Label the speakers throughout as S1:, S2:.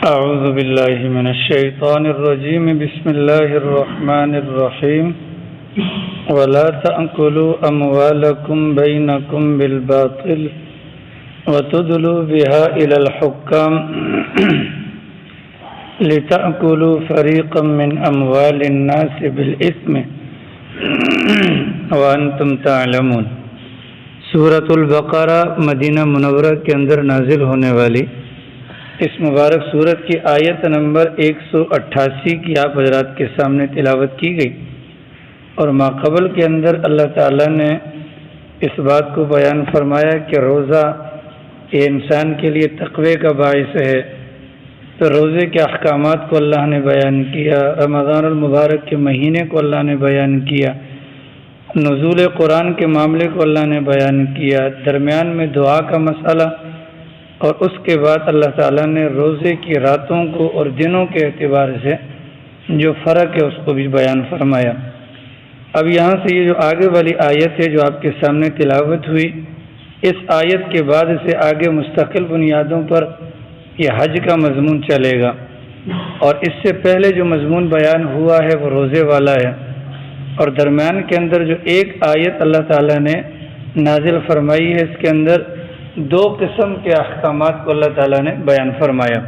S1: أعوذ بالله من الشيطان الرجيم بسم الله الرحمن الرحيم ولا تأكلوا أموالكم بينكم بالباطل وتدلوا بها إلى الحكام لتأكلوا فريقا من أموال الناس بالإثم وأنتم تعلمون۔ سورۃ البقرہ مدینہ منورہ کے اندر نازل ہونے والی اس مبارک سورت کی آیت نمبر 188 کی آپ حضرات کے سامنے تلاوت کی گئی، اور ماقبل کے اندر اللہ تعالیٰ نے اس بات کو بیان فرمایا کہ روزہ یہ انسان کے لیے تقوی کا باعث ہے، تو روزے کے احکامات کو اللہ نے بیان کیا، رمضان المبارک کے مہینے کو اللہ نے بیان کیا، نزول قرآن کے معاملے کو اللہ نے بیان کیا، درمیان میں دعا کا مسئلہ، اور اس کے بعد اللہ تعالیٰ نے روزے کی راتوں کو اور دنوں کے اعتبار سے جو فرق ہے اس کو بھی بیان فرمایا۔ اب یہاں سے یہ جو آگے والی آیت ہے جو آپ کے سامنے تلاوت ہوئی، اس آیت کے بعد سے آگے مستقل بنیادوں پر یہ حج کا مضمون چلے گا، اور اس سے پہلے جو مضمون بیان ہوا ہے وہ روزے والا ہے، اور درمیان کے اندر جو ایک آیت اللہ تعالیٰ نے نازل فرمائی ہے اس کے اندر دو قسم کے احکامات کو اللہ تعالیٰ نے بیان فرمایا۔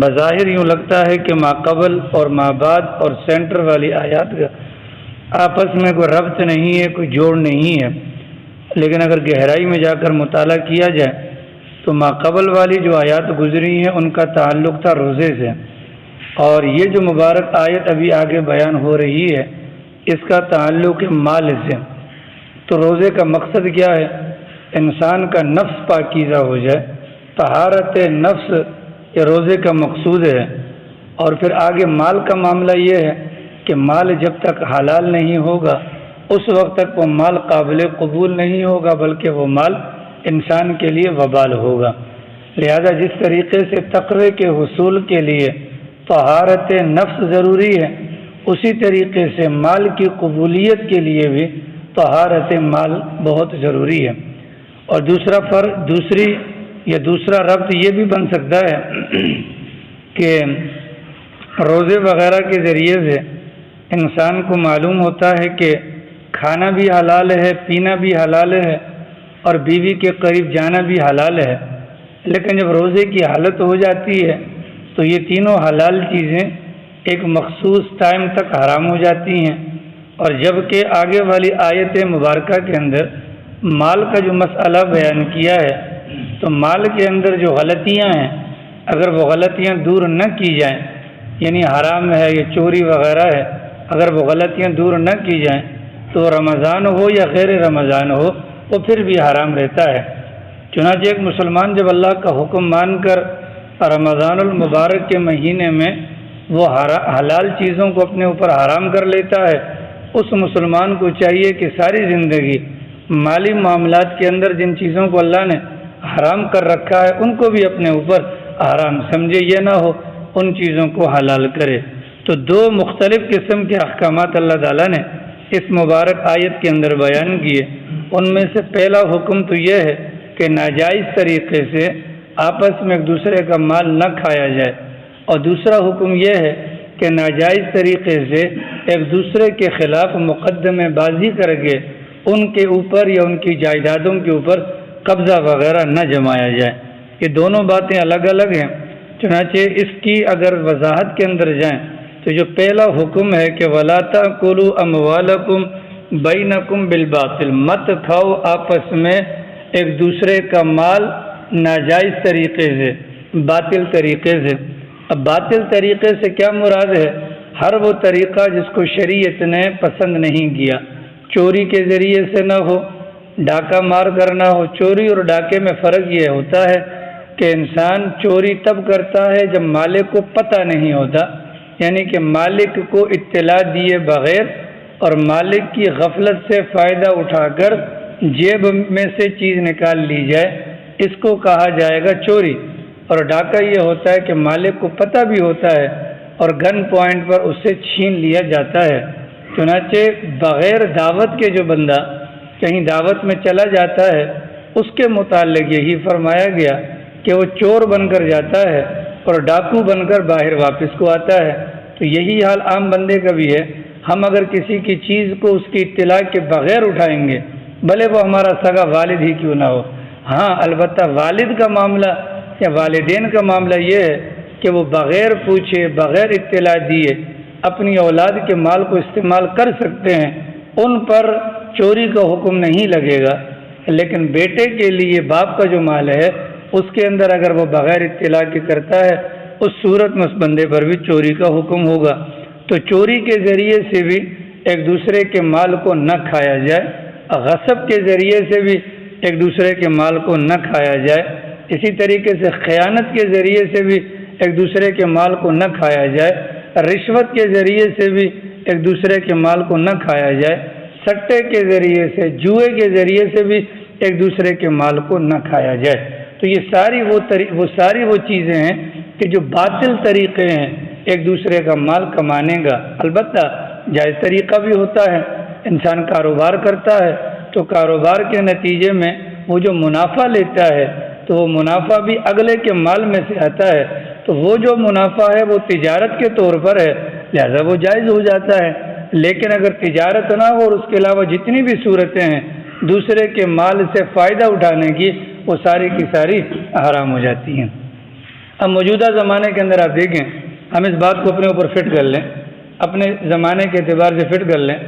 S1: بظاہر یوں لگتا ہے کہ ماقبل اور مابعد اور سینٹر والی آیات کا آپس میں کوئی ربط نہیں ہے، کوئی جوڑ نہیں ہے، لیکن اگر گہرائی میں جا کر مطالعہ کیا جائے تو ماقبل والی جو آیات گزری ہیں ان کا تعلق تھا روزے سے، اور یہ جو مبارک آیت ابھی آگے بیان ہو رہی ہے اس کا تعلق ہے مال سے۔ تو روزے کا مقصد کیا ہے؟ انسان کا نفس پاکیزہ ہو جائے، طہارت نفس یہ روزے کا مقصود ہے۔ اور پھر آگے مال کا معاملہ یہ ہے کہ مال جب تک حلال نہیں ہوگا اس وقت تک وہ مال قابل قبول نہیں ہوگا، بلکہ وہ مال انسان کے لیے وبال ہوگا۔ لہذا جس طریقے سے تقوی کے حصول کے لیے طہارت نفس ضروری ہے، اسی طریقے سے مال کی قبولیت کے لیے بھی طہارت مال بہت ضروری ہے۔ اور دوسرا ربط یہ بھی بن سکتا ہے کہ روزے وغیرہ کے ذریعے سے انسان کو معلوم ہوتا ہے کہ کھانا بھی حلال ہے، پینا بھی حلال ہے، اور بیوی کے قریب جانا بھی حلال ہے، لیکن جب روزے کی حالت ہو جاتی ہے تو یہ تینوں حلال چیزیں ایک مخصوص ٹائم تک حرام ہو جاتی ہیں۔ اور جب کہ آگے والی آیت مبارکہ کے اندر مال کا جو مسئلہ بیان کیا ہے تو مال کے اندر جو غلطیاں ہیں اگر وہ غلطیاں دور نہ کی جائیں، یعنی حرام ہے یا چوری وغیرہ ہے، اگر وہ غلطیاں دور نہ کی جائیں تو رمضان ہو یا غیر رمضان ہو وہ پھر بھی حرام رہتا ہے۔ چنانچہ ایک مسلمان جب اللہ کا حکم مان کر رمضان المبارک کے مہینے میں وہ حلال چیزوں کو اپنے اوپر حرام کر لیتا ہے، اس مسلمان کو چاہیے کہ ساری زندگی مالی معاملات کے اندر جن چیزوں کو اللہ نے حرام کر رکھا ہے ان کو بھی اپنے اوپر حرام سمجھے، یہ نہ ہو ان چیزوں کو حلال کرے۔ تو دو مختلف قسم کے احکامات اللہ تعالیٰ نے اس مبارک آیت کے اندر بیان کیے۔ ان میں سے پہلا حکم تو یہ ہے کہ ناجائز طریقے سے آپس میں ایک دوسرے کا مال نہ کھایا جائے، اور دوسرا حکم یہ ہے کہ ناجائز طریقے سے ایک دوسرے کے خلاف مقدمے بازی کر کے ان کے اوپر یا ان کی جائیدادوں کے اوپر قبضہ وغیرہ نہ جمایا جائے۔ یہ دونوں باتیں الگ الگ ہیں، چنانچہ اس کی اگر وضاحت کے اندر جائیں تو جو پہلا حکم ہے کہ وَلَا تَأْكُلُوا أَمْوَالَكُمْ بَيْنَكُمْ بِالْبَاطِلِ، مت کھاؤ آپس میں ایک دوسرے کا مال ناجائز طریقے سے، باطل طریقے سے۔ اب باطل طریقے سے کیا مراد ہے؟ ہر وہ طریقہ جس کو شریعت نے پسند نہیں کیا، چوری کے ذریعے سے نہ ہو، ڈاکہ مار کرنا ہو۔ چوری اور ڈاکے میں فرق یہ ہوتا ہے کہ انسان چوری تب کرتا ہے جب مالک کو پتہ نہیں ہوتا، یعنی کہ مالک کو اطلاع دیے بغیر اور مالک کی غفلت سے فائدہ اٹھا کر جیب میں سے چیز نکال لی جائے، اس کو کہا جائے گا چوری۔ اور ڈاکہ یہ ہوتا ہے کہ مالک کو پتہ بھی ہوتا ہے اور گن پوائنٹ پر اس سے چھین لیا جاتا ہے۔ چنانچہ بغیر دعوت کے جو بندہ کہیں دعوت میں چلا جاتا ہے اس کے متعلق یہی فرمایا گیا کہ وہ چور بن کر جاتا ہے اور ڈاکو بن کر باہر واپس کو آتا ہے۔ تو یہی حال عام بندے کا بھی ہے۔ ہم اگر کسی کی چیز کو اس کی اطلاع کے بغیر اٹھائیں گے، بھلے وہ ہمارا سگا والد ہی کیوں نہ ہو، ہاں البتہ والد کا معاملہ یا والدین کا معاملہ یہ ہے کہ وہ بغیر پوچھے بغیر اطلاع دیے اپنی اولاد کے مال کو استعمال کر سکتے ہیں، ان پر چوری کا حکم نہیں لگے گا۔ لیکن بیٹے کے لیے باپ کا جو مال ہے اس کے اندر اگر وہ بغیر اطلاع کے کرتا ہے، اس صورت میں اس بندے پر بھی چوری کا حکم ہوگا۔ تو چوری کے ذریعے سے بھی ایک دوسرے کے مال کو نہ کھایا جائے، غصب کے ذریعے سے بھی ایک دوسرے کے مال کو نہ کھایا جائے، اسی طریقے سے خیانت کے ذریعے سے بھی ایک دوسرے کے مال کو نہ کھایا جائے، رشوت کے ذریعے سے بھی ایک دوسرے کے مال کو نہ کھایا جائے، سٹے کے ذریعے سے، جوئے کے ذریعے سے بھی ایک دوسرے کے مال کو نہ کھایا جائے۔ تو یہ ساری وہ چیزیں ہیں کہ جو باطل طریقے ہیں ایک دوسرے کا مال کمانے کا۔ البتہ جائز طریقہ بھی ہوتا ہے، انسان کاروبار کرتا ہے تو کاروبار کے نتیجے میں وہ جو منافع لیتا ہے تو وہ منافع بھی اگلے کے مال میں سے آتا ہے، تو وہ جو منافع ہے وہ تجارت کے طور پر ہے، لہذا وہ جائز ہو جاتا ہے۔ لیکن اگر تجارت نہ ہو اور اس کے علاوہ جتنی بھی صورتیں ہیں دوسرے کے مال سے فائدہ اٹھانے کی، وہ ساری کی ساری حرام ہو جاتی ہیں۔ اب موجودہ زمانے کے اندر آپ دیکھیں، ہم اس بات کو اپنے اوپر فٹ کر لیں، اپنے زمانے کے اعتبار سے فٹ کر لیں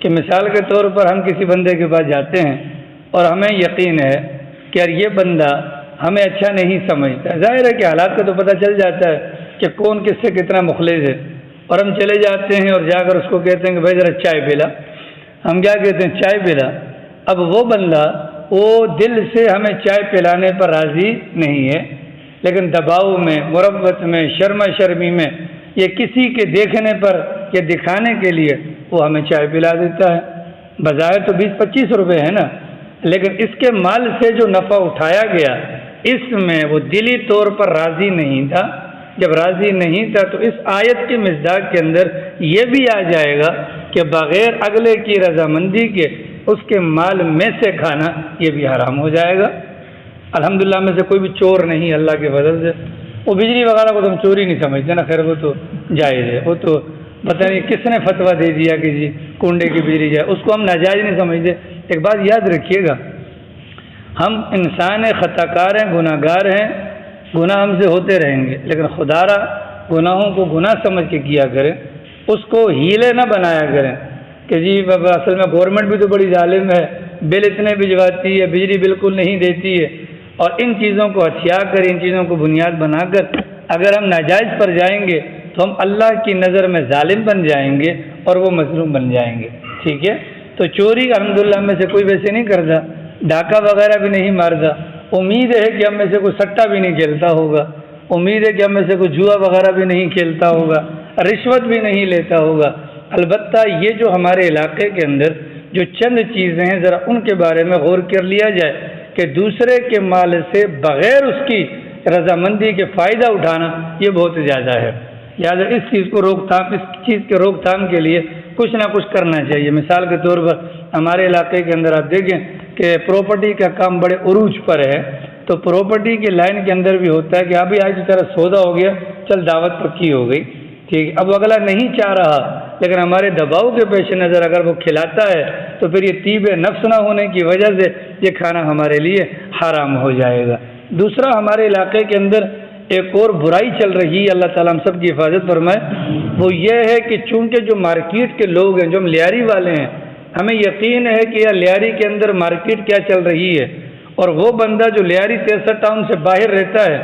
S1: کہ مثال کے طور پر ہم کسی بندے کے پاس جاتے ہیں اور ہمیں یقین ہے کہ یار یہ بندہ ہمیں اچھا نہیں سمجھتا، ظاہر ہے کہ حالات کا تو پتہ چل جاتا ہے کہ کون کس سے کتنا مخلص ہے، اور ہم چلے جاتے ہیں اور جا کر اس کو کہتے ہیں کہ بھائی ذرا چائے پلا۔ ہم کیا کہتے ہیں؟ چائے پلا۔ اب وہ بندہ وہ دل سے ہمیں چائے پلانے پر راضی نہیں ہے، لیکن دباؤ میں، مربت میں، شرما شرمی میں، یہ کسی کے دیکھنے پر یا دکھانے کے لیے وہ ہمیں چائے پلا دیتا ہے۔ بظاہر تو 20-25 روپے ہے نا، لیکن اس کے مال سے جو نفع اٹھایا گیا اس میں وہ دلی طور پر راضی نہیں تھا۔ جب راضی نہیں تھا تو اس آیت کے مصداق کے اندر یہ بھی آ جائے گا کہ بغیر اگلے کی رضامندی کے اس کے مال میں سے کھانا یہ بھی حرام ہو جائے گا۔ الحمدللہ میں سے کوئی بھی چور نہیں اللہ کے فضل سے۔ وہ بجلی وغیرہ کو تو ہم چوری نہیں سمجھتے نا، خیر وہ تو جائز ہے، وہ تو پتہ نہیں کس نے فتویٰ دے دیا کہ جی کنڈے کی بجلی جائے، اس کو ہم ناجائز نہیں سمجھتے۔ ایک بات یاد رکھیے گا، ہم انسان خطا کار ہیں، گناہ گار ہیں، گناہ ہم سے ہوتے رہیں گے، لیکن خدا را گناہوں کو گناہ سمجھ کے کیا کریں، اس کو ہیلے نہ بنایا کریں کہ جی بابا اصل میں گورنمنٹ بھی تو بڑی ظالم ہے، بل اتنے بھجواتی ہے، بجلی بالکل نہیں دیتی ہے، اور ان چیزوں کو ہتھیا کر، ان چیزوں کو بنیاد بنا کر اگر ہم ناجائز پر جائیں گے تو ہم اللہ کی نظر میں ظالم بن جائیں گے اور وہ مظلوم بن جائیں گے۔ ٹھیک ہے، تو چوری الحمدللہ میں سے کوئی ویسے نہیں کرتا، ڈاکہ وغیرہ بھی نہیں مارتا، امید ہے کہ ہم میں سے کوئی سٹا بھی نہیں کھیلتا ہوگا، امید ہے کہ ہم میں سے کوئی جوا وغیرہ بھی نہیں کھیلتا ہوگا، رشوت بھی نہیں لیتا ہوگا۔ البتہ یہ جو ہمارے علاقے کے اندر جو چند چیزیں ہیں ذرا ان کے بارے میں غور کر لیا جائے کہ دوسرے کے مال سے بغیر اس کی رضامندی کے فائدہ اٹھانا یہ بہت زیادہ ہے، لہٰذا اس چیز کے روک تھام کے لیے کچھ نہ کچھ کرنا چاہیے۔ مثال کے طور پر ہمارے علاقے کے اندر آپ دیکھیں کہ پراپرٹی کا کام بڑے عروج پر ہے، تو پراپرٹی کے لائن کے اندر بھی ہوتا ہے کہ ابھی آج کی طرح سودا ہو گیا، چل دعوت پکی ہو گئی، ٹھیک، اب اگلا نہیں چاہ رہا، لیکن ہمارے دباؤ کے پیش نظر اگر وہ کھلاتا ہے تو پھر یہ طیب نفس نہ ہونے کی وجہ سے یہ کھانا ہمارے لیے حرام ہو جائے گا۔ دوسرا، ہمارے علاقے کے اندر ایک اور برائی چل رہی ہے، اللہ تعالیٰ ہم سب کی حفاظت فرمائے، وہ یہ ہے کہ چونکہ جو مارکیٹ کے لوگ ہیں، جو ہم لیاری والے ہیں، ہمیں یقین ہے کہ یہ لیاری کے اندر مارکیٹ کیا چل رہی ہے، اور وہ بندہ جو لیاری 63 ٹاؤن سے باہر رہتا ہے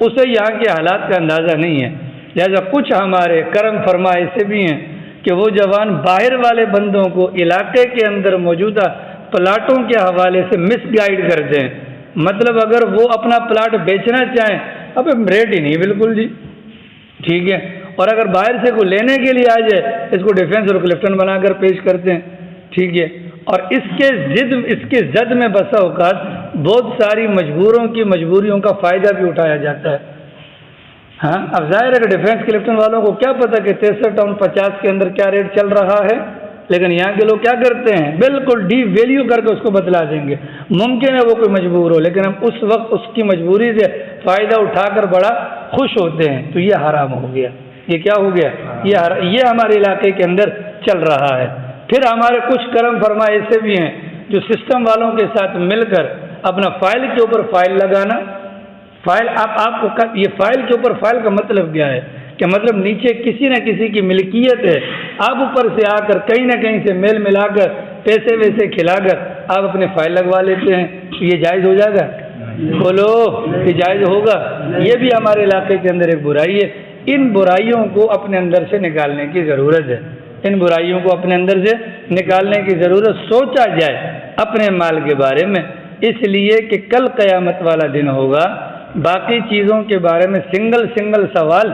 S1: اسے یہاں کے حالات کا اندازہ نہیں ہے، لہذا کچھ ہمارے کرم فرما ایسے بھی ہیں کہ وہ جوان باہر والے بندوں کو علاقے کے اندر موجودہ پلاٹوں کے حوالے سے مس گائیڈ کرتے ہیں۔ مطلب اگر وہ اپنا پلاٹ بیچنا چاہیں، اب ریٹ ہی نہیں بالکل جی، ٹھیک ہے، اور اگر باہر سے کوئی لینے کے لیے آ جائے اس کو ڈیفینس اور کلفٹن بنا کر پیش کرتے ہیں، ٹھیک ہے، اور اس کے زد میں بسا اوقات بہت ساری مجبوروں کی مجبوریوں کا فائدہ بھی اٹھایا جاتا ہے۔ ہاں، اب ظاہر ہے کہ ڈیفینس کلفٹن والوں کو کیا پتا کہ 63 ٹاؤن 50 کے اندر کیا ریٹ چل رہا ہے، لیکن یہاں کے لوگ کیا کرتے ہیں، بالکل ڈی ویلیو کر کے اس کو بتلا دیں گے۔ ممکن ہے وہ کوئی مجبور ہو، لیکن ہم اس وقت اس کی مجبوری سے فائدہ اٹھا کر بڑا خوش ہوتے ہیں تو یہ حرام ہو گیا. یہ کیا ہو گیا؟ یہ ہمارے علاقے کے اندر چل رہا ہے. پھر ہمارے کچھ کرم فرما ایسے بھی ہیں جو سسٹم والوں کے ساتھ مل کر اپنا فائل کے اوپر فائل لگانا. فائل آپ کو یہ فائل کے اوپر فائل کا مطلب کیا ہے کہ مطلب نیچے کسی نہ کسی کی ملکیت ہے, آپ اوپر سے آ کر کہیں نہ کہیں سے میل ملا کر پیسے ویسے کھلا کر آپ اپنے فائل لگوا لیتے ہیں. تو یہ جائز ہو جائے گا؟ بولو یہ جائز ہوگا؟ یہ بھی ہمارے علاقے کے اندر ایک برائی ہے. ان برائیوں کو اپنے اندر سے نکالنے کی ضرورت ہے. ان برائیوں کو اپنے اندر سے نکالنے کی ضرورت. سوچا جائے اپنے مال کے بارے میں, اس لیے کہ کل قیامت والا دن ہوگا. باقی چیزوں کے بارے میں سنگل سوال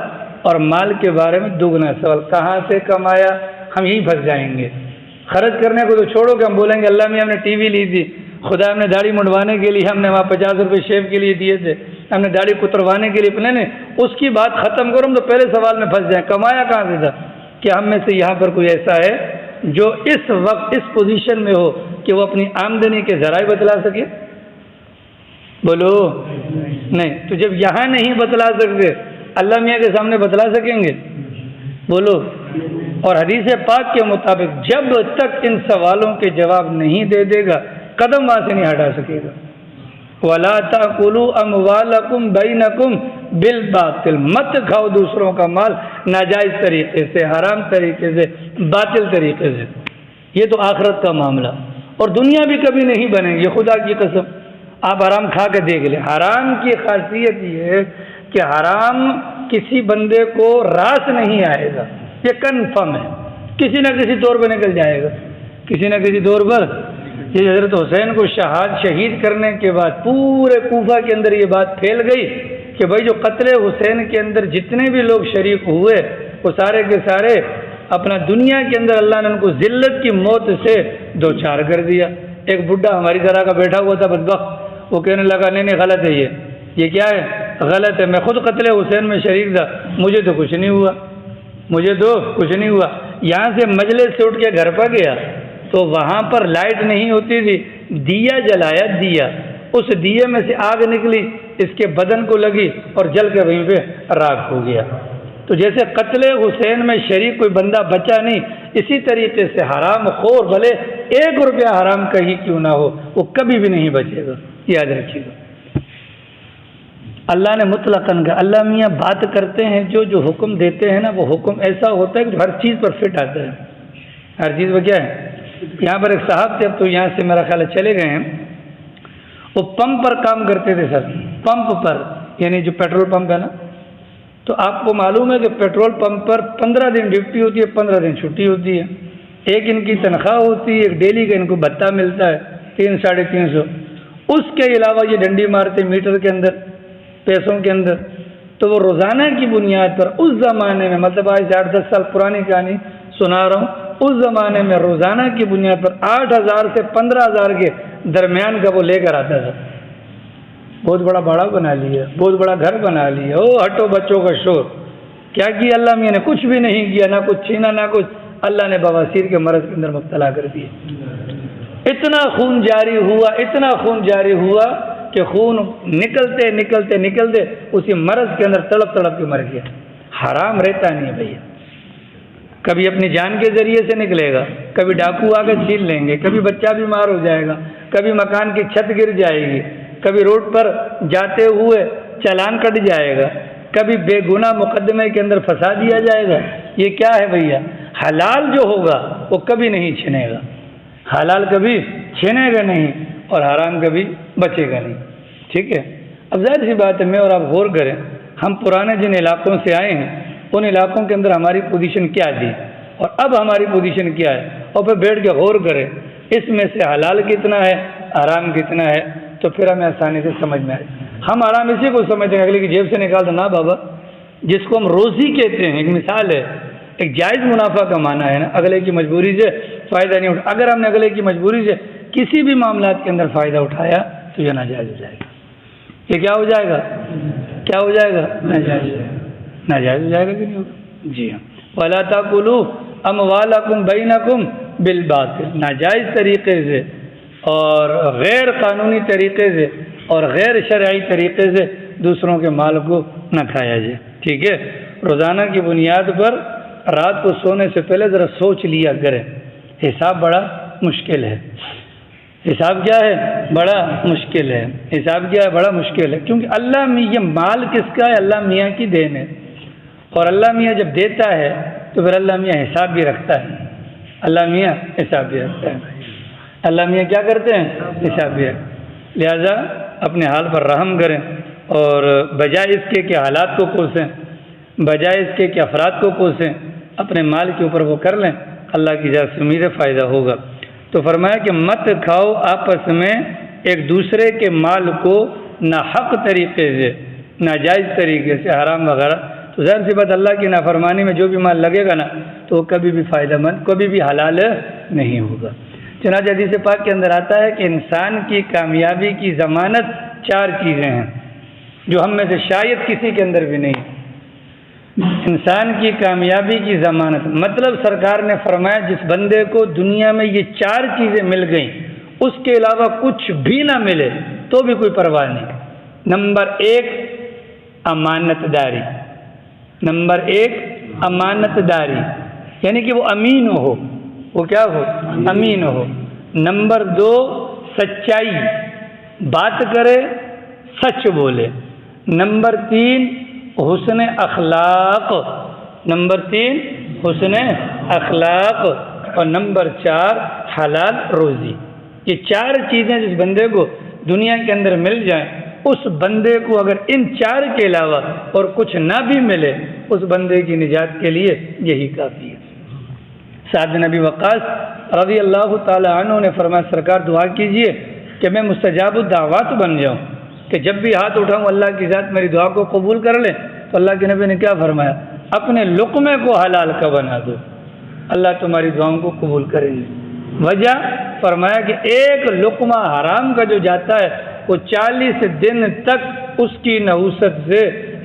S1: اور مال کے بارے میں دوگنا سوال. کہاں سے کمایا؟ ہم یہیں پھنس جائیں گے. خرچ کرنے کو تو چھوڑو کہ ہم بولیں گے اللہ میں ہم نے ٹی وی لی تھی, خدا ہم نے داڑھی منڈوانے کے لیے ہم نے وہاں 50 روپے شیو کے لیے دیے تھے, ہم نے داڑھی کتروانے کے لیے. نہیں, اس کی بات ختم کرو, ہم تو پہلے سوال میں پھنس جائیں. کمایا کہاں سے تھا؟ کہ ہم میں سے یہاں پر کوئی ایسا ہے جو اس وقت اس پوزیشن میں ہو کہ وہ اپنی آمدنی کے ذرائع بتلا سکے؟ بولو نہیں. تو جب یہاں نہیں بتلا سکتے اللہ میاں کے سامنے بتلا سکیں گے؟ بولو. اور حدیث پاک کے مطابق جب تک ان سوالوں کے جواب نہیں دے دے گا قدم وہاں سے نہیں ہٹا سکے گا. وَلَا تَأْكُلُوا أَمْوَالَكُمْ بَيْنَكُمْ بِالْبَاطِلِ, مت کھاؤ دوسروں کا مال ناجائز طریقے سے, حرام طریقے سے, باطل طریقے سے. یہ تو آخرت کا معاملہ, اور دنیا بھی کبھی نہیں بنے گی خدا کی قسم. آپ حرام کھا کے دیکھ لیں. حرام کی خاصیت یہ ہے کہ حرام کسی بندے کو راس نہیں آئے گا, یہ کنفرم ہے, کسی نہ کسی طور پر نکل جائے گا, کسی نہ کسی طور پر. یہ حضرت حسین کو شہید کرنے کے بعد پورے کوفہ کے اندر یہ بات پھیل گئی کہ بھائی جو قتل حسین کے اندر جتنے بھی لوگ شریک ہوئے وہ سارے کے سارے اپنا دنیا کے اندر اللہ نے ان کو ذلت کی موت سے دوچار کر دیا. ایک بڈھا ہماری طرح کا بیٹھا ہوا تھا بدبخت, وہ کہنے لگا نہیں غلط ہے, یہ کیا ہے, غلط ہے, میں خود قتل حسین میں شریک تھا, مجھے تو کچھ نہیں ہوا, مجھے تو کچھ نہیں ہوا. یہاں سے مجلس سے اٹھ کے گھر پر گیا تو وہاں پر لائٹ نہیں ہوتی تھی, دیا جلایا, دیا, اس دیے میں سے آگ نکلی, اس کے بدن کو لگی اور جل کے وہیں پہ راکھ ہو گیا. تو جیسے قتل حسین میں شریک کوئی بندہ بچا نہیں, اسی طریقے سے حرام خور بھلے 1 روپیہ حرام کا ہی کیوں نہ ہو وہ کبھی بھی نہیں بچے گا. یاد رکھیے گا. اللہ نے مطلقاً کا, اللہ میاں بات کرتے ہیں جو حکم دیتے ہیں نا, وہ حکم ایسا ہوتا ہے کہ ہر چیز پر فٹ آتا ہے, ہر چیز وہ کیا ہے. یہاں پر ایک صاحب تھے, اب تو یہاں سے میرا خیال ہے چلے گئے ہیں, وہ پمپ پر کام کرتے تھے سر, پمپ پر, یعنی جو پیٹرول پمپ ہے نا. تو آپ کو معلوم ہے کہ پیٹرول پمپ پر 15 دن ڈیوٹی ہوتی ہے, 15 دن چھٹی ہوتی ہے. ایک ان کی تنخواہ ہوتی ہے, ایک ڈیلی کا ان کو بھتہ ملتا ہے 300-350. اس کے علاوہ یہ ڈنڈی مارتے میٹر کے اندر, پیسوں کے اندر. تو وہ روزانہ کی بنیاد پر اس زمانے میں, مطلب آج 8-10 سال پرانی کہانی سنا رہا ہوں, اس زمانے میں روزانہ کی بنیاد پر 8,000 سے 15,000 کے درمیان کا وہ لے کر آتا تھا. بہت بڑا باڑا بنا لیا, بہت بڑا گھر بنا لیا, او ہٹو بچوں کا شور. کیا کیا اللہ میاں نے؟ کچھ بھی نہیں کیا, نہ کچھ چھینا نہ کچھ. اللہ نے بواسیر کے مرض کے اندر مبتلا کر دیا. اتنا خون جاری ہوا, اتنا خون جاری ہوا کہ خون نکلتے نکلتے نکلتے اسی مرض کے اندر تڑپ تڑپ کے مر گیا. حرام رہتا نہیں بھیا, کبھی اپنی جان کے ذریعے سے نکلے گا, کبھی ڈاکو آ کے چھین لیں گے, کبھی بچہ بیمار ہو جائے گا, کبھی مکان کی چھت گر جائے گی, کبھی روڈ پر جاتے ہوئے چالان کٹ جائے گا, کبھی بے گناہ مقدمے کے اندر پھنسا دیا جائے گا. یہ کیا ہے بھیا؟ حلال جو ہوگا وہ کبھی نہیں چھنے گا, حلال کبھی چھنے گا نہیں, اور حرام کبھی بچے گا نہیں. ٹھیک ہے. اب ظاہر سی بات ہے, میں اور آپ غور کریں, ہم پرانے جن علاقوں سے آئے ہیں ان علاقوں کے اندر ہماری پوزیشن کیا تھی اور اب ہماری پوزیشن کیا ہے, اور پھر بیٹھ کے غور کریں اس میں سے حلال کتنا ہے, حرام کتنا ہے, تو پھر ہمیں آسانی سے سمجھ میں آئے. ہم حرام اسی کو سمجھتے ہیں اگلے کی جیب سے نکال دو. نہ بابا, جس کو ہم روزی کہتے ہیں, ایک مثال ہے, ایک جائز منافع کمانا ہے نا, اگلے کی مجبوری سے فائدہ نہیں اٹھا. اگر ہم نے اگلے کی مجبوری سے کسی بھی معاملات کے اندر فائدہ اٹھایا تو یہ ناجائز ہو جائے گا. یہ کیا ہو جائے گا؟ کیا ہو جائے گا؟ ناجائز ہو جائے گا کہ نہیں ہوگا؟ جی ہاں. وَلَا تَأْكُلُوا أَمْوَالَكُمْ بَيْنَكُمْ بِالْبَاطِلِ, ناجائز طریقے سے اور غیر قانونی طریقے سے اور غیر شرعی طریقے سے دوسروں کے مال کو نہ کھایا جائے، ٹھیک ہے؟ روزانہ کی بنیاد پر رات کو سونے سے پہلے ذرا سوچ لیا کریں، حساب بڑا مشکل ہے، حساب کیا ہے؟ بڑا مشکل ہے، حساب کیا ہے؟ بڑا مشکل ہے، کیونکہ اللہ یہ مال کس کا ہے؟ اللہ میاں کی دین ہے، اور اللہ میاں جب دیتا ہے تو پھر اللہ میاں حساب بھی رکھتا ہے، اللہ میاں حساب بھی رکھتا ہے، اللہ میاں کیا کرتے ہیں؟ حساب بھی رکھتے ہیں۔ لہذا اپنے حال پر رحم کریں، اور بجائے اس کے کہ حالات کو کوسیں، بجائے اس کے کہ افراد کو کوسیں، اپنے مال کے اوپر وہ کر لیں، اللہ کی اجازت سے امید فائدہ ہوگا۔ تو فرمایا کہ مت کھاؤ آپس میں ایک دوسرے کے مال کو ناحق طریقے سے، ناجائز طریقے سے، حرام وغیرہ، تو ظاہر سی بات اللہ کی نافرمانی میں جو بھی مال لگے گا نا تو وہ کبھی بھی فائدہ مند، کبھی بھی حلال نہیں ہوگا۔ چنانچہ حدیث پاک کے اندر آتا ہے کہ انسان کی کامیابی کی ضمانت 4 چیزیں ہیں جو ہم میں سے شاید کسی کے اندر بھی نہیں۔ انسان کی کامیابی کی ضمانت مطلب سرکار نے فرمایا جس بندے کو دنیا میں یہ 4 چیزیں مل گئیں اس کے علاوہ کچھ بھی نہ ملے تو بھی کوئی پرواہ نہیں۔ نمبر 1 امانت داری، نمبر 1 امانت داری، یعنی کہ وہ امین ہو، وہ کیا ہو؟ امین ہو۔ نمبر 2 سچائی، بات کرے سچ بولے۔ نمبر 3 حسن اخلاق، نمبر 3 حسن اخلاق، اور نمبر 4 حلال روزی۔ یہ 4 چیزیں جس بندے کو دنیا کے اندر مل جائیں اس بندے کو اگر ان 4 کے علاوہ اور کچھ نہ بھی ملے اس بندے کی نجات کے لیے یہی کافی ہے۔ سعد بن ابی وقاص رضی اللہ تعالی عنہ نے فرمایا سرکار دعا کیجئے کہ میں مستجاب الدعوات بن جاؤں، کہ جب بھی ہاتھ اٹھاؤں اللہ کی ذات میری دعا کو قبول کر لے۔ تو اللہ کے نبی نے کیا فرمایا؟ اپنے لقمے کو حلال کا بنا دو، اللہ تمہاری دعاؤں کو قبول کریں گے۔ وجہ فرمایا کہ ایک لقمہ حرام کا جو جاتا ہے وہ 40 دن تک اس کی نحوست سے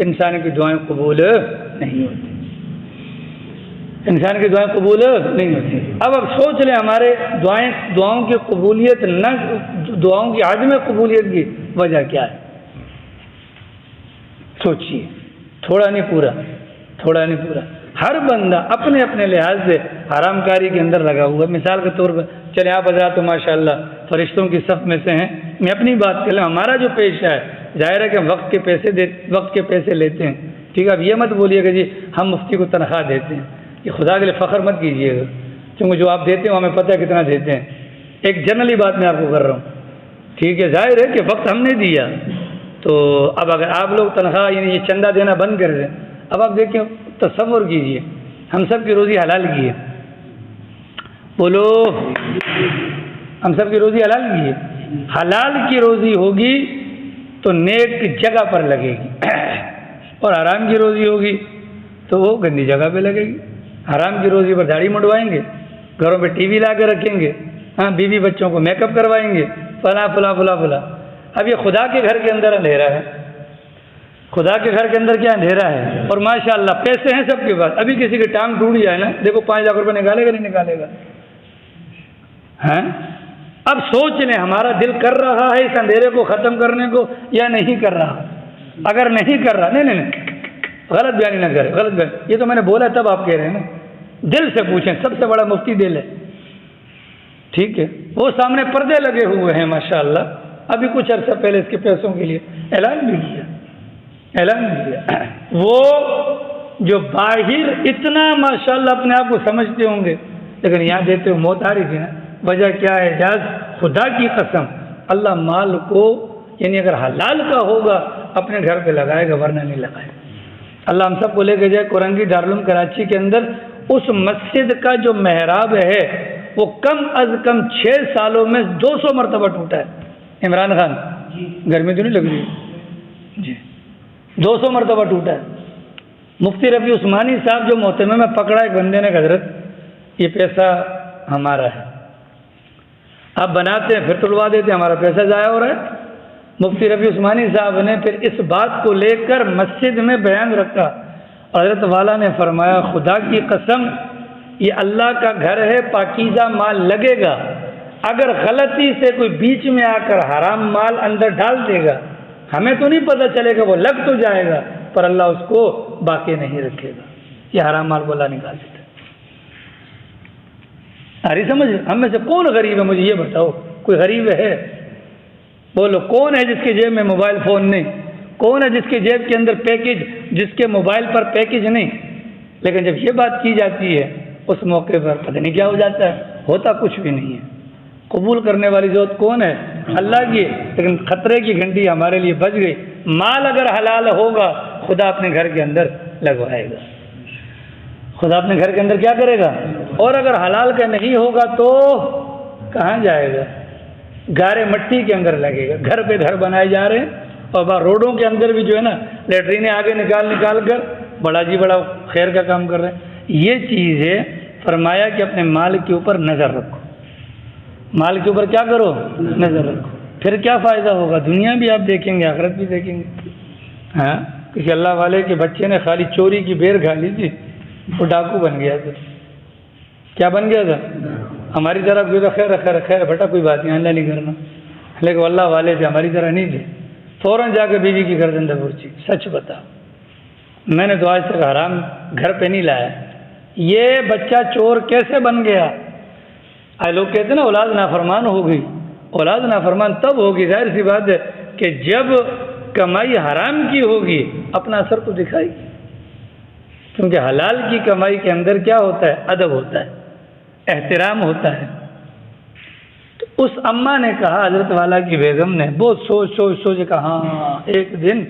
S1: انسان کی دعائیں قبول نہیں ہوتی، انسان کی دعائیں قبول نہیں ہوتی۔ اب سوچ لیں ہمارے دعاؤں کی قبولیت نہ، دعاؤں کی عدم قبولیت کی وجہ کیا ہے؟ سوچیے، تھوڑا نہیں پورا، تھوڑا نہیں پورا۔ ہر بندہ اپنے اپنے لحاظ سے حرام کاری کے اندر لگا ہوا۔ مثال کے طور پر چلے آپ حضرات تو ماشاء اللہ فرشتوں کی صف میں سے ہیں، میں اپنی بات کر لوں، ہمارا جو پیشہ ہے ظاہر ہے کہ وقت کے پیسے لیتے ہیں، ٹھیک ہے؟ اب یہ مت بولیے کہ جی ہم مفتی کو تنخواہ دیتے ہیں، یہ خدا کے لیے فخر مت کیجیے گا، کیونکہ جو آپ دیتے ہیں ہمیں پتہ ہے کتنا دیتے ہیں۔ ایک جنرلی بات میں آپ کو کر رہا ہوں، ٹھیک ہے؟ ظاہر ہے کہ وقت ہم نے دیا، تو اب اگر آپ لوگ تنخواہ یعنی یہ چندہ دینا بند کر دیں، اب آپ دیکھیں تصور کیجئے ہم سب کی روزی حلال کی ہے، بولو ہم سب کی روزی حلال کی ہے، حلال کی روزی ہوگی تو نیک جگہ پر لگے گی، اور حرام کی روزی ہوگی تو وہ گندی جگہ پہ لگے گی۔ حرام کی روزی پر داڑھی مڈوائیں گے، گھروں پہ ٹی وی لا کے رکھیں گے، ہاں بیوی بچوں کو میک اپ کروائیں گے، فلاں فلاں فلاں فلاں۔ اب یہ خدا کے گھر کے اندر اندھیرا ہے، خدا کے گھر کے اندر کیا اندھیرا ہے؟ اور ماشاءاللہ پیسے ہیں سب کے پاس، ابھی کسی کی ٹانگ ٹوٹ جائے نا دیکھو 5 لاکھ روپے نکالے گا نہیں نکالے گا؟ ہیں؟ اب سوچ لیں ہمارا دل کر رہا ہے اس اندھیرے کو ختم کرنے کو یا نہیں کر رہا؟ اگر نہیں کر رہا، نہیں غلط بیانی نہ کرے، غلط بیان، یہ تو میں نے بولا تب آپ کہہ رہے ہیں نا، دل سے پوچھیں، سب سے بڑا مفتی دل ہے، ٹھیک ہے؟ وہ سامنے پردے لگے ہوئے ہیں ماشاءاللہ، ابھی کچھ عرصہ پہلے اس کے پیسوں کے لیے اعلان بھی کیا، وہ جو باہر اتنا ماشاءاللہ اپنے آپ کو سمجھتے ہوں گے لیکن یہاں دیتے ہوئے موت آ رہی تھی نا۔ وجہ کیا ہے؟ جاز خدا کی قسم اللہ مال کو یعنی اگر حلال کا ہوگا اپنے گھر پہ لگائے گا، ورنہ نہیں لگائے گا۔ اللہ ہم سب کو لے کے جائے کورنگی دارالعلوم کراچی کے اندر اس مسجد کا جو محراب ہے وہ کم از کم 6 سالوں میں 200 مرتبہ ٹوٹا ہے۔ عمران خان گرمی تو نہیں لگ رہی؟ جی 200 مرتبہ ٹوٹا ہے۔ مفتی رفیع عثمانی صاحب جو محتمے میں پکڑا ایک بندے نے، حضرت یہ پیسہ ہمارا ہے، آپ بناتے ہیں پھر تلوا دیتے ہیں، ہمارا پیسہ ضائع ہو رہا ہے۔ مفتی رفیع عثمانی صاحب نے پھر اس بات کو لے کر مسجد میں بیان رکھا، حضرت والا نے فرمایا خدا کی قسم یہ اللہ کا گھر ہے، پاکیزہ مال لگے گا، اگر غلطی سے کوئی بیچ میں آ کر حرام مال اندر ڈال دے گا ہمیں تو نہیں پتہ چلے گا، وہ لگ تو جائے گا پر اللہ اس کو باقی نہیں رکھے گا۔ یہ حرام مال کو اللہ نکال دیتا ہے۔ ارے سمجھ، ہم میں سے کون غریب ہے؟ مجھے یہ بتاؤ، کوئی غریب ہے؟ بولو کون ہے جس کے جیب میں موبائل فون نہیں؟ کون ہے جس کے جیب کے اندر پیکج، جس کے موبائل پر پیکج نہیں؟ لیکن جب یہ بات کی جاتی ہے اس موقع پر پتہ نہیں کیا ہو جاتا ہے، ہوتا کچھ بھی نہیں ہے۔ قبول کرنے والی ذات کون ہے؟ اللہ کی۔ لیکن خطرے کی گھنٹی ہمارے لیے بج گئی۔ مال اگر حلال ہوگا خدا اپنے گھر کے اندر لگوائے گا، خدا اپنے گھر کے اندر کیا کرے گا؟ اور اگر حلال کا نہیں ہوگا تو کہاں جائے گا؟ گارے مٹی کے اندر لگے گا۔ گھر پہ گھر بنائے جا رہے ہیں اور روڈوں کے اندر بھی جو ہے نا لیٹرینیں آگے نکال کر بڑا جی بڑا خیر کا کام کر رہے ہیں۔ یہ چیز ہے، فرمایا کہ اپنے مال کے اوپر نظر رکھو۔ مال کے اوپر کیا کرو؟ نظر رکھو۔ پھر کیا فائدہ ہوگا؟ دنیا بھی آپ دیکھیں گے، آخرت بھی دیکھیں گے۔ ہاں، کسی اللہ والے کے بچے نے خالی چوری کی بیر کھا لی تھی، وہ ڈاکو بن گیا تھا۔ کیا بن گیا تھا؟ ہماری طرح کوئی خیر خیر خیر بیٹا کوئی بات نہیں، اللہ نہیں کرنا، لیکن اللہ والے تھے، ہماری طرح نہیں تھے۔ فوراً جا کے بیوی کی گردن دبوچی۔ سچ بتا، میں نے تو آج تک حرام گھر پہ نہیں لایا۔ یہ بچہ چور کیسے بن گیا؟ لوگ کہتے ہیں نا اولاد نافرمان ہو گئی۔ اولاد نافرمان تب ہوگی، ظاہر سی بات ہے کہ جب کمائی حرام کی ہوگی، اپنا اثر تو دکھائے گی، کیونکہ حلال کی کمائی کے اندر کیا ہوتا ہے؟ ادب ہوتا ہے، احترام ہوتا ہے۔ تو اس اماں نے کہا، حضرت والا کی بیگم نے بہت سوچ کہا، ہاں ایک دن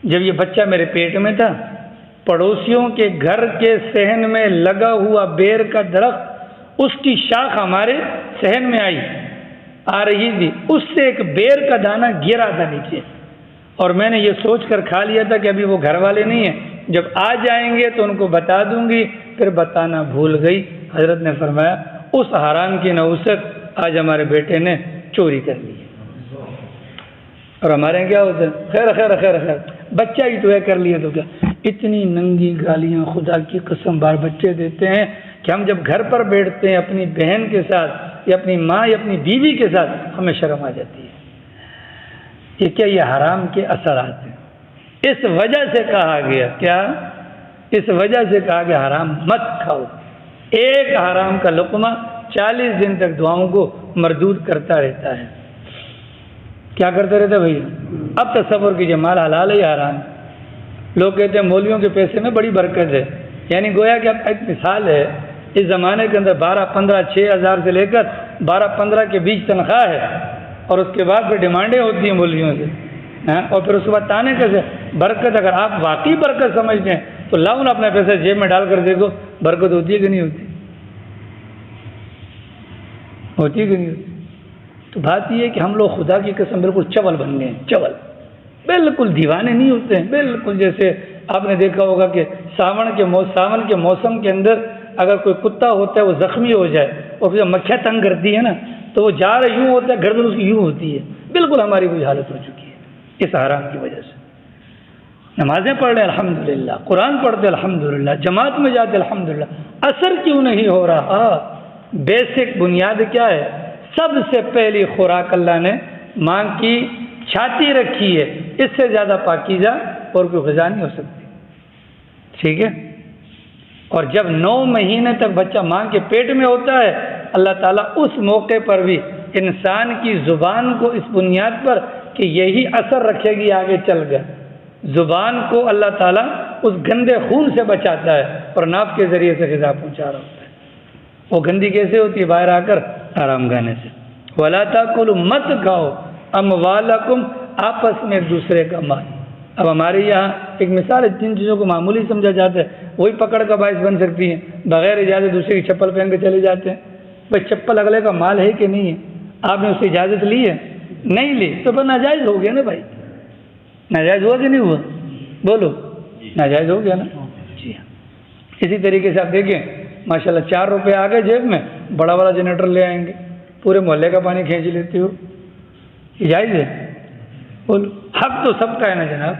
S1: جب یہ بچہ میرے پیٹ میں تھا، پڑوسیوں کے گھر کے صحن میں لگا ہوا بیر کا درخت، اس کی شاخ ہمارے صحن میں آ رہی تھی، اس سے ایک بیر کا دانہ گرا تھا نیچے، اور میں نے یہ سوچ کر کھا لیا تھا کہ ابھی وہ گھر والے نہیں ہیں، جب آ جائیں گے تو ان کو بتا دوں گی۔ پھر بتانا بھول گئی۔ حضرت نے فرمایا اس حرام کی نحوست آج ہمارے بیٹے نے چوری کر لی ہے۔ اور ہمارے یہاں کیا ہوتا ہے؟ خیر خیر خیر خیر، بچہ ہی تو ہے، کر لیا تو کیا؟ اتنی ننگی گالیاں خدا کی قسم بار بچے دیتے ہیں کہ ہم جب گھر پر بیٹھتے ہیں اپنی بہن کے ساتھ یا اپنی ماں یا اپنی بیوی کے ساتھ، ہمیں شرم آ جاتی ہے۔ یہ کیا؟ یہ حرام کے اثرات ہیں۔ اس وجہ سے کہا گیا، کیا؟ اس وجہ سے کہا گیا حرام مت کھاؤ۔ ایک حرام کا لقمہ 40 دن تک دعاؤں کو مردود کرتا رہتا ہے۔ کیا کرتا رہتا ہے بھائی؟ اب تصور کیجئے، مال حلال ہے یا حرام؟ لوگ کہتے ہیں مولویوں کے پیسے میں بڑی برکت ہے، یعنی گویا کہ اب ایک مثال ہے، اس زمانے کے اندر 12-15 6,000 سے لے کر 12-15 کے بیچ تنخواہ ہے، اور اس کے بعد پھر ڈیمانڈیں ہوتی ہیں مولویوں سے، اور پھر اس کے بعد تانے کیسے؟ برکت اگر آپ واقعی برکت سمجھتے ہیں تو لاؤ نا اپنے پیسے جیب میں ڈال کر دیکھو، برکت ہوتی ہے کہ نہیں ہوتی؟ ہوتی ہے کہ نہیں ہوتی؟ تو بات یہ ہے کہ ہم لوگ خدا کی قسم بالکل چول بن گئے ہیں، چول، بالکل دیوانے نہیں ہوتے ہیں۔ بالکل جیسے آپ نے دیکھا ہوگا کہ ساون کے موسم کے اندر اگر کوئی کتا ہوتا ہے وہ زخمی ہو جائے اور پھر مکھیاں تنگ کرتی ہے نا، تو وہ جا رہا یوں ہوتا ہے، گردن اس کی یوں ہوتی ہے۔ بالکل ہماری کوئی حالت ہو چکی ہے اس حرام کی وجہ سے۔ نمازیں پڑھ رہے ہیں الحمدللہ، قرآن پڑھتے الحمدللہ، جماعت میں جاتے الحمدللہ، اثر کیوں نہیں ہو رہا؟ بیسک بنیاد کیا ہے؟ سب سے پہلی خوراک اللہ نے ماں کی چھاتی رکھی ہے، اس سے زیادہ پاکیزہ اور کوئی غذا نہیں ہو سکتی، ٹھیک ہے؟ اور جب 9 مہینے تک بچہ ماں کے پیٹ میں ہوتا ہے، اللہ تعالیٰ اس موقع پر بھی انسان کی زبان کو اس بنیاد پر کہ یہی اثر رکھے گی آگے چل گیا، زبان کو اللہ تعالیٰ اس گندے خون سے بچاتا ہے اور ناف کے ذریعے سے غذا پہنچا رہا ہوتا ہے۔ وہ گندی کیسے ہوتی ہے؟ باہر آ کر آرام گانے سے۔ وَلَا تَأْكُلُوا، مت کھاؤ اموالکم، آپس میں ایک دوسرے کا مال۔ اب ہمارے یہاں ایک مثال ہے، جن چیزوں کو معمولی سمجھا جاتا ہے وہی پکڑ کا باعث بن سکتی ہیں۔ بغیر اجازت دوسرے کی چپل پہن کے چلے جاتے ہیں۔ بھائی چپل اگلے کا مال ہے کہ نہیں ہے؟ آپ نے اس سے اجازت لی ہے؟ نہیں لی، تو پھر ناجائز ہو گیا نا بھائی، ناجائز ہوا کہ نہیں ہوا؟ بولو، ناجائز ہو گیا نا؟ جی ہاں۔ اسی طریقے سے آپ دیکھیں ماشاءاللہ 4 روپے آ گئے جیب میں، بڑا والا جنریٹر لے آئیں گے، پورے محلے کا پانی کھینچ لیتے ہو، یہ جائز ہے؟ بولو، حق تو سب کا ہے نا جناب۔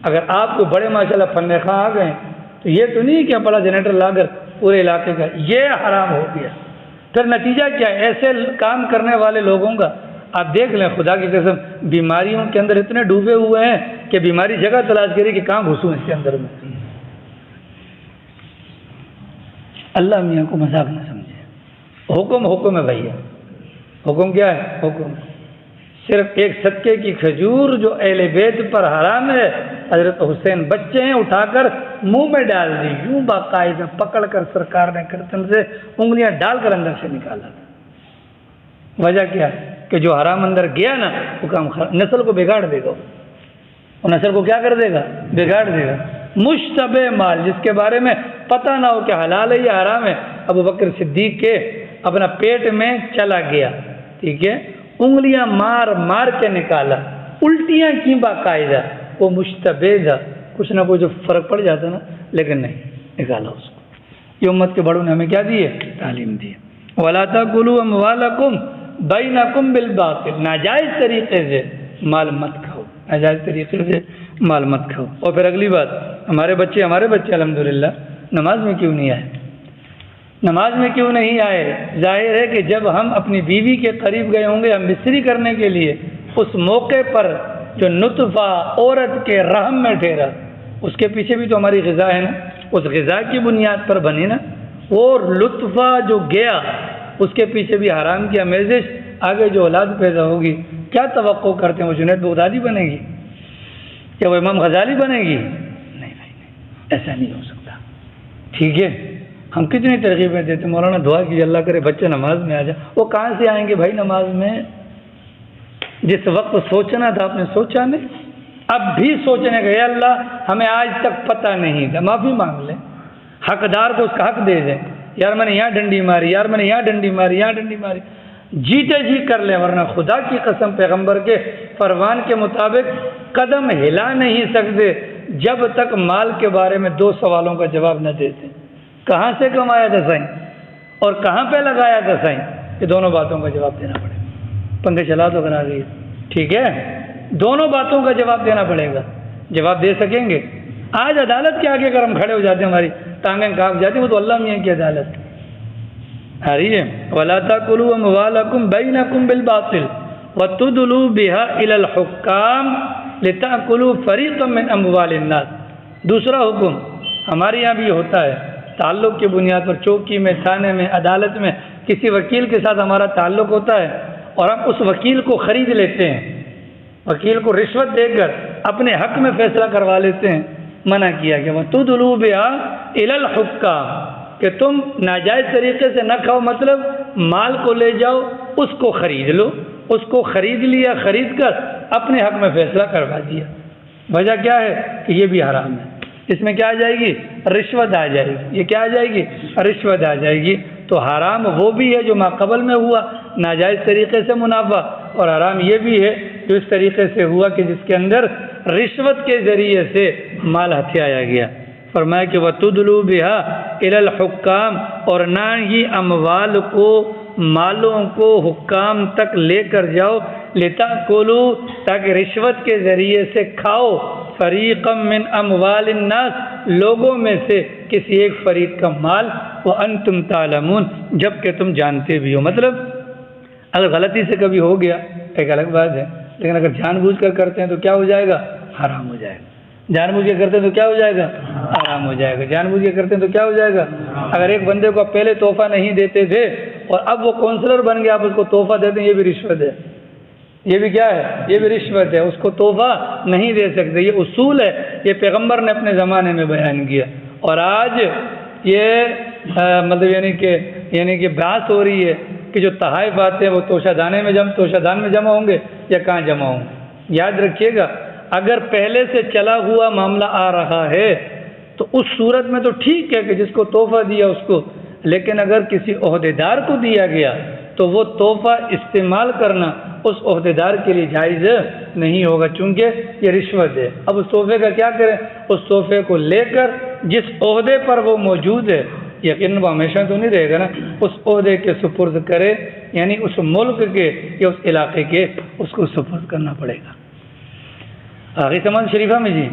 S1: اگر آپ کو بڑے ماشاءاللہ فن خواہ آ گئے تو یہ تو نہیں کہ بڑا جنریٹر لا کر پورے علاقے کا، یہ حرام ہو گیا۔ پھر نتیجہ کیا ہے؟ ایسے کام کرنے والے لوگوں کا آپ دیکھ لیں خدا کی قسم بیماریوں کے اندر اتنے ڈوبے ہوئے ہیں کہ بیماری جگہ تلاش کری کہ کہاں گھسوں اس کے اندر میں. اللہ میاں کو مذاق نہ سمجھے. حکم حکم ہے بھیا. حکم کیا ہے؟ حکم صرف ایک صدقے کی کھجور جو اہل بیت پر حرام ہے. حضرت حسین بچے ہیں اٹھا کر منہ میں ڈال دی، یوں باقاعدہ پکڑ کر سرکار نے کرتن سے انگلیاں ڈال کر اندر سے نکالا تھا. وجہ کیا کہ جو حرام اندر گیا نا وہ کام نسل کو بگاڑ دے گا. اور نسل کو کیا کر دے گا؟ بگاڑ دے گا. مشتبہ مال جس کے بارے میں پتہ نہ ہو کہ حلال ہے یا حرام ہے، ابو بکر صدیق کے اپنا پیٹ میں چلا گیا، ٹھیک ہے، انگلیاں مار مار کے نکالا، الٹیاں کی باقاعدہ. وہ مشتبہ تھا، کچھ نہ کچھ فرق پڑ جاتا نا، لیکن نہیں نکالا اس کو. یہ امت کے بڑوں نے ہمیں کیا دی ہے؟ تعلیم دی ہے. وَلَا تَأْكُلُوا أَمْوَالَكُمْ بَيْنَكُمْ بِالْبَاطِلِ. ناجائز طریقے سے مال مت کھاؤ، ناجائز طریقے سے مال مت کھاؤ. اور پھر اگلی بات، ہمارے بچے الحمدللہ نماز میں کیوں نہیں آئے؟ نماز میں کیوں نہیں آئے؟ ظاہر ہے کہ جب ہم اپنی بیوی کے قریب گئے ہوں گے ہم مستری کرنے کے لیے، اس موقع پر جو نطفہ عورت کے رحم میں ٹھہرا، اس کے پیچھے بھی تو ہماری غذا ہے نا، اس غذا کی بنیاد پر بنی نا. اور لطفہ جو گیا اس کے پیچھے بھی حرام کی آمیزش. آگے جو اولاد پیدا ہوگی کیا توقع کرتے ہیں؟ وہ جنید بغدادی بنے گی یا وہ امام غزالی بنے گی؟ نہیں، ایسا نہیں ہو سکتا. ٹھیک ہے، ہم کتنی ترغیبیں دیتے، مولانا دعا کیجیے اللہ کرے بچے نماز میں آ جائیں. وہ کہاں سے آئیں گے بھائی نماز میں؟ جس وقت سوچنا تھا آپ نے سوچا نہیں. اب بھی سوچنے گئے اللہ ہمیں آج تک پتہ نہیں تھا، معافی مانگ لیں، حقدار کو اس کا حق دے دیں. یار میں نے یہاں ڈنڈی ماری، یار میں نے یہاں ڈنڈی ماری، یہاں ڈنڈی ماری، جیتے جی کر لیں. ورنہ خدا کی قسم پیغمبر کے فرمان کے مطابق قدم ہلا نہیں سکتے جب تک مال کے بارے میں 2 سوالوں کا جواب نہ دیتے. کہاں سے کمایا تھا سائیں اور کہاں پہ لگایا تھا سائیں؟ یہ دونوں باتوں کا جواب دینا پڑے گا. پنکھے چلا دو بنا دیے، ٹھیک ہے، دونوں باتوں کا جواب دینا پڑے گا. جواب دے سکیں گے؟ آج عدالت کے آگے اگر ہم کھڑے ہو جاتے ہیں ہماری ٹانگیں کانپ جاتی ہیں، وہ تو اللہ میاں کی عدالت آ رہی ہے. وَلَا تَأْكُلُوا أَمْوَالَكُمْ بَيْنَكُمْ بِالْبَاطِلِ وَتُدْلُوا بِهَا إِلَى الْحُكَّامِ لِتَأْكُلُوا فَرِيقًا مِنْ أَمْوَالِ النَّاسِ. دوسرا حکم ہمارے یہاں بھی ہوتا ہے، تعلق کی بنیاد پر چوکی میں، تھانے میں، عدالت میں کسی وکیل کے ساتھ ہمارا تعلق ہوتا ہے اور ہم اس وکیل کو خرید لیتے ہیں، وکیل کو رشوت دے کر اپنے حق میں فیصلہ کروا لیتے ہیں. منع کیا گیا وَتُدْلُوا بِهَا إِلَى الْحُكَّامِ کہ تم ناجائز طریقے سے نہ کھاؤ، مطلب مال کو لے جاؤ، اس کو خرید لو، اس کو خرید لیا، خرید کر اپنے حق میں فیصلہ کروا دیا. وجہ کیا ہے کہ یہ بھی حرام ہے. اس میں کیا آ جائے گی؟ رشوت آ جائے گی. یہ کیا آ جائے گی؟ رشوت آ جائے گی. تو حرام وہ بھی ہے جو ماقبل میں ہوا ناجائز طریقے سے منافع، اور حرام یہ بھی ہے جو اس طریقے سے ہوا کہ جس کے اندر رشوت کے ذریعے سے مال ہتھیایا گیا. فرمایا کہ وَتُدْلُوا بِهَا إِلَى الْحُكَّامِ اور نہ ہی اموال کو، مالوں کو حکام تک لے کر جاؤ، لِتَأْكُلُوا تاکہ رشوت کے ذریعے سے کھاؤ، فَرِيقًا مِّنْ أَمْوَالِ النَّاسِ لوگوں میں سے کسی ایک فریق کا مال، وَأَنْتُمْ تَعْلَمُونَ جبکہ تم جانتے بھی ہو. مطلب اگر غلطی سے کبھی ہو گیا ایک الگ بات ہے، لیکن اگر جان بوجھ کر کرتے ہیں تو کیا ہو جائے گا؟ حرام ہو جائے گا. جان بوجھ کے کرتے ہیں تو کیا ہو جائے گا؟ حرام ہو جائے گا. جان بوجھ کے کرتے ہیں تو کیا ہو جائے گا؟ اگر ایک بندے کو آپ پہلے تحفہ نہیں دیتے تھے اور اب وہ کونسلر بن گیا، آپ اس کو تحفہ دیتے ہیں، یہ بھی رشوت ہے. یہ بھی کیا ہے؟ یہ بھی رشوت ہے. اس کو تحفہ نہیں دے سکتے. یہ اصول ہے، یہ پیغمبر نے اپنے زمانے میں بیان کیا. اور آج یہ مطلب یعنی کہ بحث ہو رہی ہے کہ جو تحائف آتے ہیں وہ توشہ دان میں جمع ہوں گے یا کہاں جمع ہوں گے. یاد رکھیے گا اگر پہلے سے چلا ہوا معاملہ آ رہا ہے تو اس صورت میں تو ٹھیک ہے کہ جس کو تحفہ دیا اس کو، لیکن اگر کسی عہدیدار کو دیا گیا تو وہ تحفہ استعمال کرنا اس عہدیدار کے لیے جائز نہیں ہوگا، چونکہ یہ رشوت ہے. اب اس تحفے کا کیا کریں؟ اس تحفے کو لے کر جس عہدے پر وہ موجود ہے، یقیناً وہ ہمیشہ تو نہیں رہے گا نا، اس عہدے کے سپرد کرے، یعنی اس ملک کے یا اس علاقے کے اس کو سپرد کرنا پڑے گا. آخری سماج شریفہ میں جی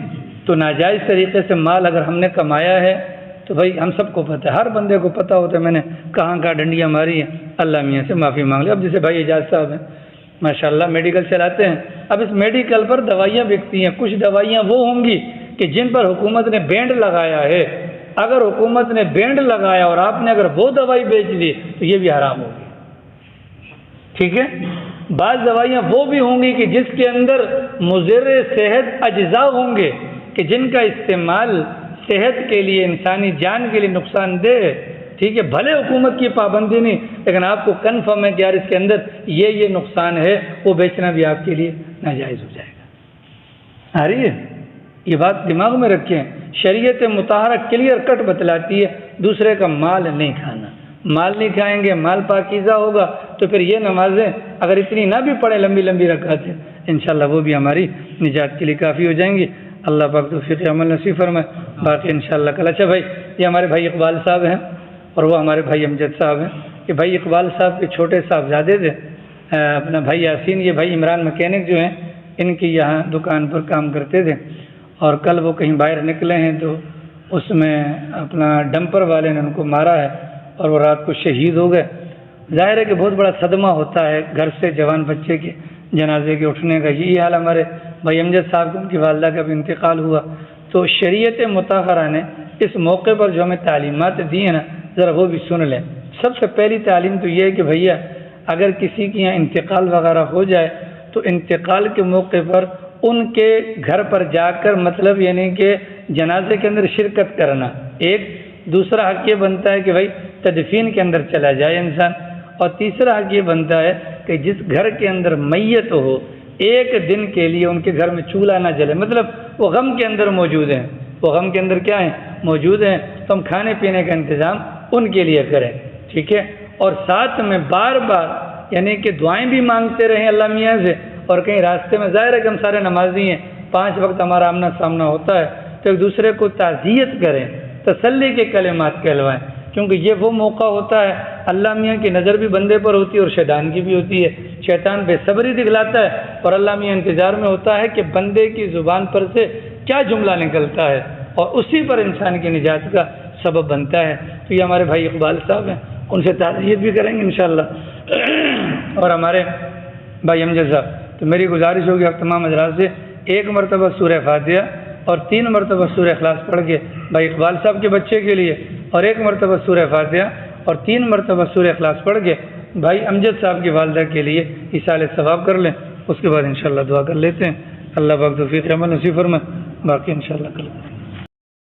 S1: تو ناجائز طریقے سے مال اگر ہم نے کمایا ہے تو بھائی ہم سب کو پتہ ہے، ہر بندے کو پتہ ہوتا ہے میں نے کہاں کہاں ڈنڈیاں ماری ہیں. اللہ میاں سے معافی مانگ لیں. اب جیسے بھائی اعجاز صاحب ہیں، ماشاءاللہ میڈیکل چلاتے ہیں. اب اس میڈیکل پر دوائیاں بکتی ہیں. کچھ دوائیاں وہ ہوں گی کہ جن پر حکومت نے بینڈ لگایا ہے. اگر حکومت نے بینڈ لگایا اور آپ نے اگر وہ دوائی بیچ دی تو یہ بھی حرام ہوگی. ٹھیک ہے. بعض دوائیاں وہ بھی ہوں گی کہ جس کے اندر مضر صحت اجزاء ہوں گے کہ جن کا استعمال صحت کے لیے انسانی جان کے لیے نقصان دہ ہے. ٹھیک ہے. بھلے حکومت کی پابندی نہیں لیکن آپ کو کنفرم ہے کہ یار اس کے اندر یہ نقصان ہے, وہ بیچنا بھی آپ کے لیے ناجائز ہو جائے گا. آ رہی ہے یہ بات دماغ میں رکھیں. شریعت مطہرہ کلیئر کٹ بتلاتی ہے دوسرے کا مال نہیں کھانا. مال نہیں کھائیں گے, مال پاکیزہ ہوگا تو پھر یہ نمازیں اگر اتنی نہ بھی پڑھیں لمبی لمبی رکعتیں انشاءاللہ وہ بھی ہماری نجات کے لیے کافی ہو جائیں گی. اللہ پاک توفیق عمل نصیب فرمائے. باقی انشاءاللہ کل. اچھا بھائی, یہ ہمارے بھائی اقبال صاحب ہیں اور وہ ہمارے بھائی امجد صاحب ہیں. یہ بھائی اقبال صاحب کے چھوٹے صاحبزادے تھے, اپنا بھائی یاسین. یہ بھائی عمران مکینک جو ہیں ان کی یہاں دکان پر کام کرتے تھے اور کل وہ کہیں باہر نکلے ہیں تو اس میں اپنا ڈمپر والے نے ان کو مارا ہے اور وہ رات کو شہید ہو گئے. ظاہر ہے کہ بہت بڑا صدمہ ہوتا ہے گھر سے جوان بچے کے جنازے کے اٹھنے کا. یہی حال ہمارے بھائی امجد صاحب کو ان کی والدہ کا بھی انتقال ہوا. تو شریعت مطہرہ نے اس موقع پر جو ہمیں تعلیمات دی ہیں نا ذرا وہ بھی سن لیں. سب سے پہلی تعلیم تو یہ ہے کہ بھیا اگر کسی کے یہاں انتقال وغیرہ ہو جائے تو انتقال کے موقع پر ان کے گھر پر جا کر مطلب یعنی کہ جنازے کے اندر شرکت کرنا ایک. دوسرا حق یہ بنتا ہے کہ بھائی تدفین کے اندر چلا جائے انسان. اور تیسرا حق یہ بنتا ہے کہ جس گھر کے اندر میت ہو ایک دن کے لیے ان کے گھر میں چولہا نہ جلے. مطلب وہ غم کے اندر موجود ہیں, وہ غم کے اندر کیا ہیں موجود ہیں, تو ہم کھانے پینے کا انتظام ان کے لیے کریں. ٹھیک ہے. اور ساتھ میں بار بار یعنی کہ دعائیں بھی مانگتے رہیں اللہ میاں سے. اور کہیں راستے میں ظاہر ہے کہ ہم سارے نمازی ہیں, 5 وقت ہمارا آمنا سامنا ہوتا ہے تو ایک دوسرے کو تعزیت کریں, تسلی کے کلمات کہلوائیں. کیونکہ یہ وہ موقع ہوتا ہے اللہ میاں کی نظر بھی بندے پر ہوتی ہے اور شیطان کی بھی ہوتی ہے. شیطان بے صبری دکھلاتا ہے اور اللہ میاں انتظار میں ہوتا ہے کہ بندے کی زبان پر سے کیا جملہ نکلتا ہے اور اسی پر انسان کی نجات کا سبب بنتا ہے. تو یہ ہمارے بھائی اقبال صاحب ہیں, ان سے تعزیت بھی کریں گے انشاءاللہ. اور ہمارے بھائی امجد صاحب, تو میری گزارش ہوگی آپ تمام حضرات سے 1 مرتبہ سورہ فاتحہ اور 3 مرتبہ سورہ اخلاص پڑھ کے بھائی اقبال صاحب کے بچے کے لیے, اور 1 مرتبہ سورہ فاتحہ اور 3 مرتبہ سورہ اخلاص پڑھ کے بھائی امجد صاحب کی والدہ کے لیے ایصال ثواب کر لیں. اس کے بعد انشاءاللہ دعا کر لیتے ہیں. اللہ پاک توفیق عمل نصیب فرمائے. باقی انشاءاللہ کل